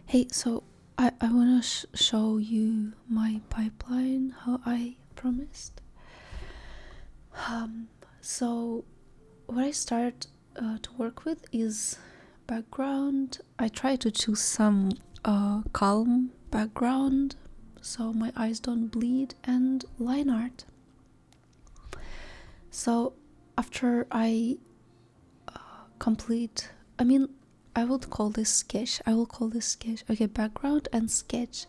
Hey, so I want to show you my pipeline, how I promised. Um, so what I start to work with is background. I try to choose some calm background so my eyes don't bleed, and line art. So after I complete, I would call this sketch. I will call this sketch. Okay, background and sketch.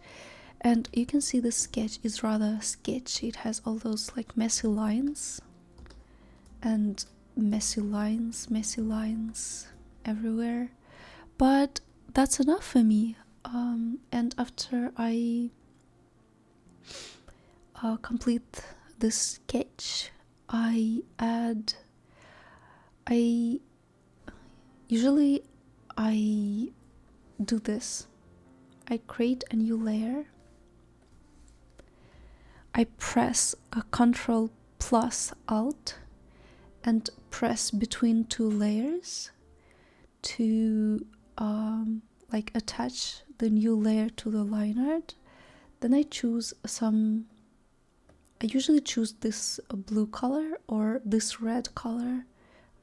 And you can see the sketch is rather sketchy. It has all those like messy lines and messy lines everywhere. But that's enough for me. And after I complete this sketch, I usually I do this. I create a new layer. I press a Ctrl plus Alt and press between two layers to like attach the new layer to the line art. Then I usually choose this blue color or this red color.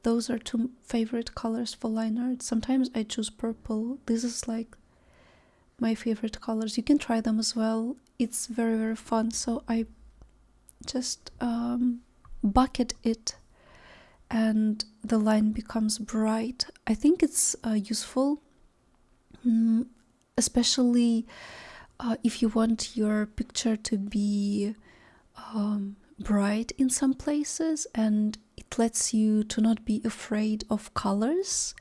Those are two favorite colors for line art. Sometimes I choose purple. This is like my favorite colors. You can try them as well. It's very, very fun. So I just bucket it and the line becomes bright. I think it's useful, especially if you want your picture to be bright in some places, and it lets you to not be afraid of colors,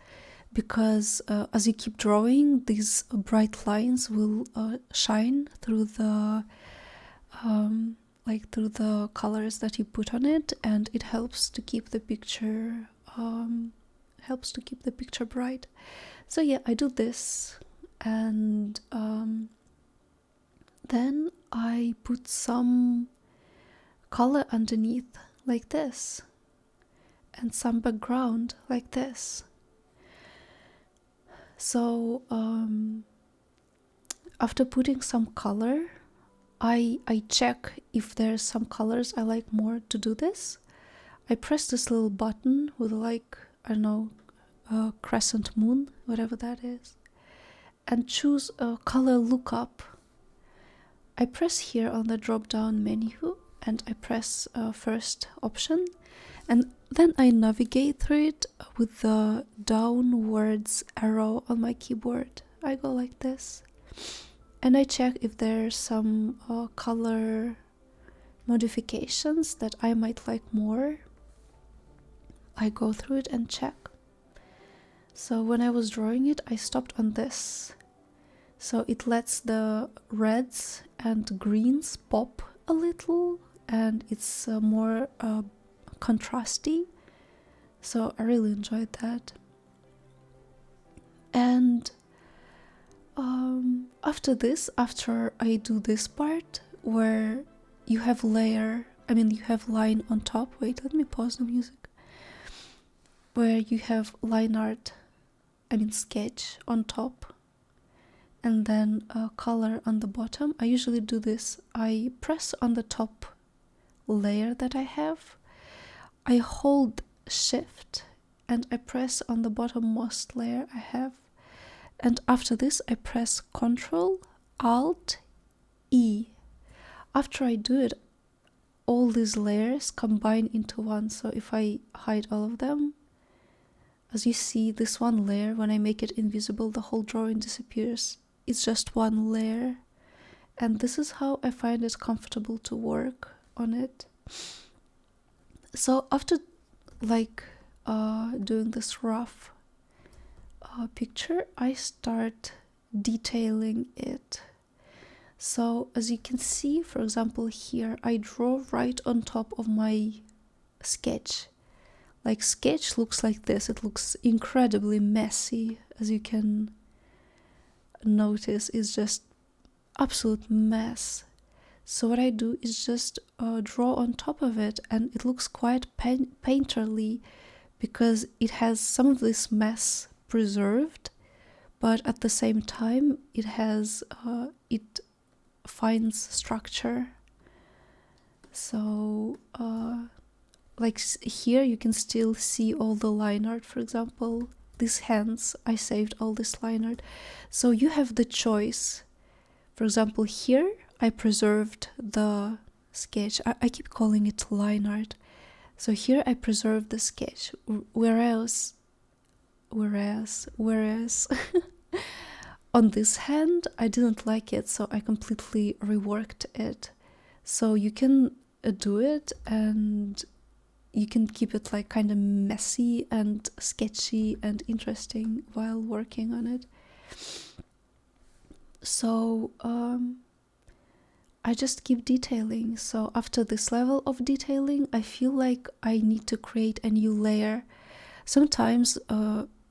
because as you keep drawing, these bright lines will shine through the through the colors that you put on it, and it helps to keep the picture bright. So yeah, I do this, and then I put some color underneath like this, and some background like this. So after putting some color, I check if there's some colors I like more to do this. I press this little button with like, I don't know, a crescent moon, whatever that is, and choose a color lookup. I press here on the drop down menu and I press first option, and then I navigate through it with the downwards arrow on my keyboard. I go like this, and I check if there's some color modifications that I might like more. I go through it and check. So when I was drawing it, I stopped on this. So it lets the reds and greens pop a little, and it's more contrasty. So I really enjoyed that. And after I do this part where you have you have line on top. Wait, let me pause the music. Where you have line art, sketch on top, and then color on the bottom. I usually do this. I press on the top layer that I have. I hold Shift and I press on the bottommost layer I have. And after this, I press Ctrl Alt E. After I do it, all these layers combine into one. So if I hide all of them, as you see, this one layer, when I make it invisible, the whole drawing disappears. It's just one layer. And this is how I find it comfortable to work on it. So after doing this rough picture, I start detailing it. So as you can see, for example, here I draw right on top of my sketch. Like, sketch looks like this. It looks incredibly messy, as you can notice. It's just absolute mess. So what I do is just draw on top of it, and it looks quite painterly because it has some of this mess preserved, but at the same time it has it finds structure. So like here you can still see all the line art. For example, these hands, I saved all this line art. So you have the choice. For example, here I preserved the sketch. I keep calling it line art. So here I preserved the sketch, whereas on this hand I didn't like it, so I completely reworked it. So you can do it, and you can keep it like kind of messy and sketchy and interesting while working on it. So I just keep detailing. So after this level of detailing, I feel like I need to create a new layer. Sometimes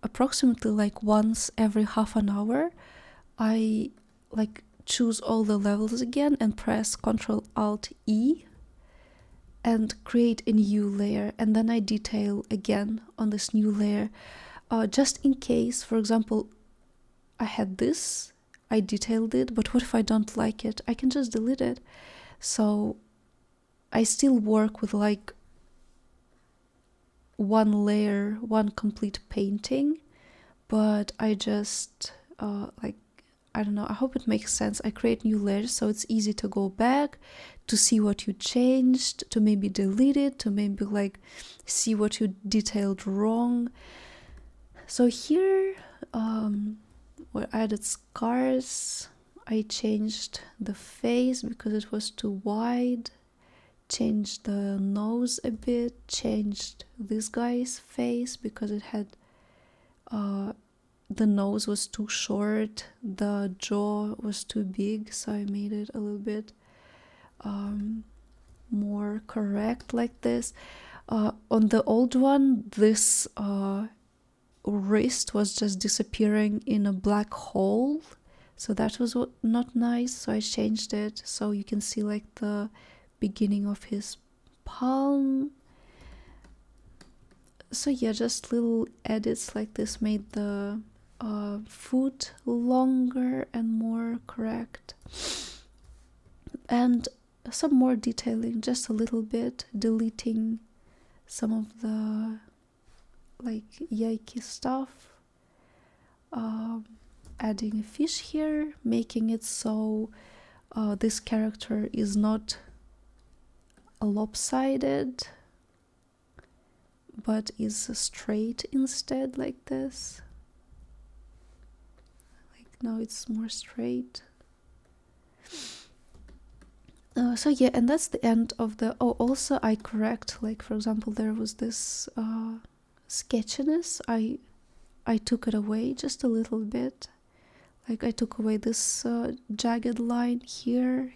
approximately like once every half an hour, I like choose all the levels again and press Ctrl Alt E and create a new layer, and then I detail again on this new layer, just in case. For example, I had this, I detailed it, but what if I don't like it? I can just delete it. So I still work with like one layer, one complete painting, but I just like, I don't know, I hope it makes sense. I create new layers so it's easy to go back, to see what you changed, to maybe delete it, to maybe like see what you detailed wrong. So here we added scars. I changed the face because it was too wide, changed the nose a bit, changed this guy's face because it had the nose was too short, the jaw was too big, so I made it a little bit more correct like this. On the old one, this wrist was just disappearing in a black hole, so that was not nice. So I changed it so you can see like the beginning of his palm. So yeah, just little edits like this made the foot longer and more correct, and some more detailing, just a little bit, deleting some of the like yikey stuff, adding a fish here, making it so this character is not lopsided but is straight instead, like this. Like now it's more straight. So yeah, and that's the end of the... Oh, also I correct, like for example, there was this sketchiness. I took it away just a little bit. Like I took away this jagged line here.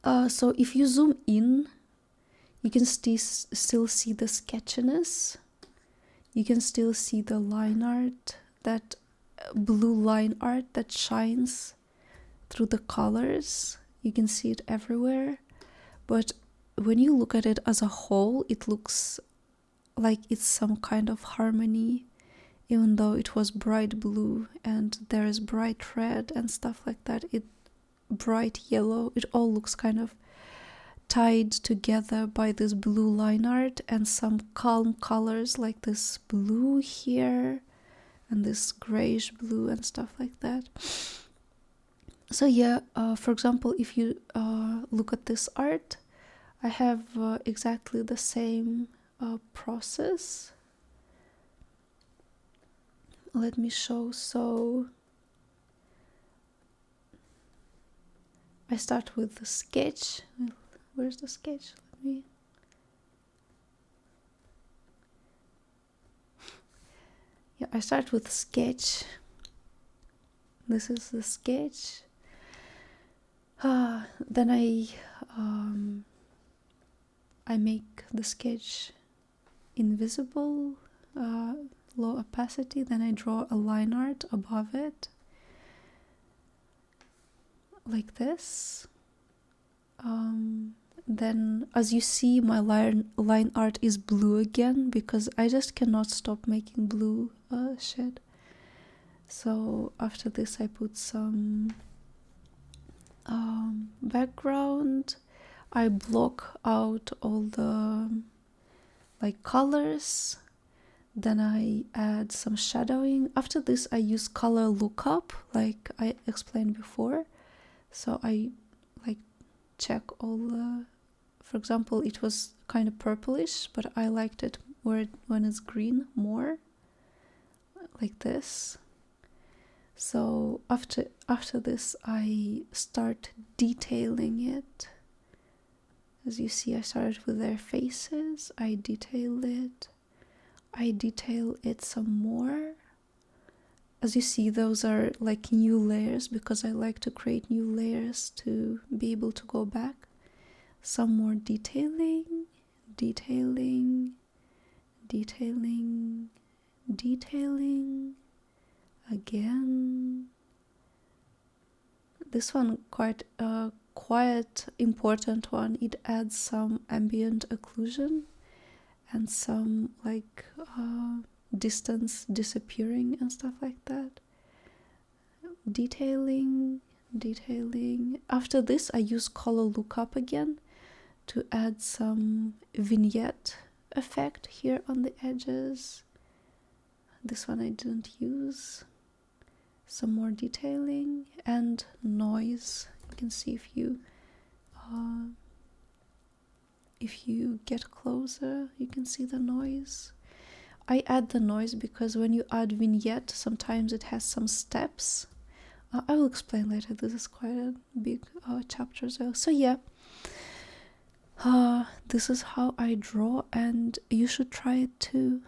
So if you zoom in, you can still see the sketchiness. You can still see the line art, that blue line art that shines through the colors. You can see it everywhere. But when you look at it as a whole, it looks like it's some kind of harmony, even though it was bright blue and there is bright red and stuff like that. It bright yellow. It all looks kind of tied together by this blue line art and some calm colors like this blue here and this grayish blue and stuff like that. So yeah, for example, if you look at this art, I have exactly the same process. Let me show. So I start with the sketch. Where's the sketch? Let me... Yeah, I start with sketch. This is the sketch. Then I make the sketch invisible, low opacity. Then I draw a line art above it, like this. Then, as you see, my line art is blue again because I just cannot stop making blue shit. So after this I put some background. I block out all the like colors. Then I add some shadowing. After this I use color lookup like I explained before. So I like check all the, for example, it was kind of purplish, but I liked it when it's green more, like this. So after this I start detailing it. As you see, I started with their faces. I detail it. I detail it some more. As you see, those are like new layers because I like to create new layers to be able to go back. Some more detailing, detailing, detailing, detailing. Again, this one quite important one. It adds some ambient occlusion and some like distance disappearing and stuff like that. Detailing. After this I use color lookup again to add some vignette effect here on the edges. This one I didn't use. Some more detailing and noise. You can see if you get closer, you can see the noise. I add the noise because when you add vignette, sometimes it has some steps. I will explain later. This is quite a big chapter. So yeah, this is how I draw, and you should try it too.